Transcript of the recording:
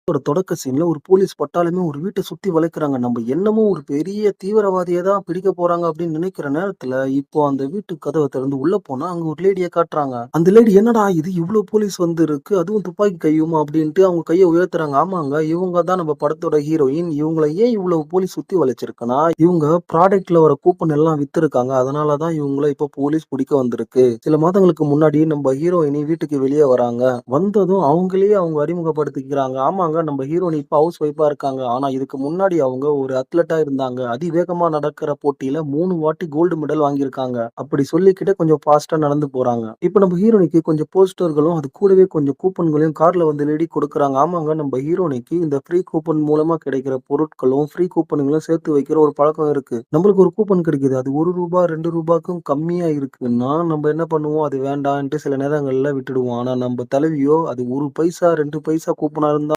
ஒரு தொடக்க சீன்ல ஒரு போலீஸ் பட்டாளமே ஒரு வீட்ட சுத்தி வளைக்கிறாங்க. நம்ம என்னமோ ஒரு பெரிய தீவிரவாதிய தான் பிடிக்க போறாங்க அப்படின்னு நினைக்கிற நேரத்துல, இப்போ அந்த வீட்டு கதவ திறந்து உள்ள போனா, அங்க ஒரு லேடிய காட்டுறாங்க. அந்த லேடி என்னடா இது இவ்ளோ போலீஸ் வந்து இருக்கு. அதுவும் துப்பாக்கி கையுமா அப்படின்ட்டு அவங்க கைய உயர்த்துறாங்க. ஆமாங்க, இவங்க தான் நம்ம படத்தோட ஹீரோயின். இவங்கள ஏன் இவ்வளவு போலீஸ் சுத்தி வளைச்சிருக்குன்னா, இவங்க ப்ராடக்ட்ல வர கூப்பன் எல்லாம் வித்திருக்காங்க. அதனால தான் இவங்கள இப்போ போலீஸ் பிடிக்க வந்திருக்கு. சில மாதங்களுக்கு முன்னாடி நம்ம ஹீரோயினி வீட்டுக்கு வெளிய வராங்க. வந்ததும் அவங்களயே அவங்க அறிமுகப்படுத்திக்கிறாங்க. ஆமாங்க, நம்ம ஹீரோயின் இப்ப ஹவுஸ் ஒய்ஃபா இருக்காங்க. ஆனா இதுக்கு முன்னாடி அவங்க ஒரு அத்லட்டா இருந்தாங்க. அதிவேகமா நடக்கிற போட்டியில 3 வாட்டி கோல்டு மெடல் வாங்கியிருக்காங்க. அப்படி சொல்லிக்கிட்டே கொஞ்சம் ஃபாஸ்ட்டா நடந்து போறாங்க. இப்ப நம்ம ஹீரோயினிக்கு கொஞ்சம் போஸ்டர்களும், அது கூடவே கொஞ்சம் கூப்பன்களையும் கார்ல வந்து லேடி குடுக்குறாங்க. ஆமாங்க, நம்ம ஹீரோயினிக்கு இந்த ஃப்ரீ கூப்பன் மூலமா கிடைக்கிற பொருட்களும், ஃப்ரீ கூப்பன்களும் சேர்த்து வைக்கிற ஒரு பழக்கம் இருக்கு. நம்மளுக்கு ஒரு கூப்பன் கிடைக்குது. அது ரூ. 1 ரூ. 2க்கும் கம்மியா இருக்குன்னா, நம்ம என்ன பண்ணுவோம்? அது வேண்டான்ட்டு சில நேரங்கள்ல விட்டுடுவோம். ஆனா நம்ம தலைவியோ, அது 1 பைசா, 2 பைசா கூப்பனா இருந்தா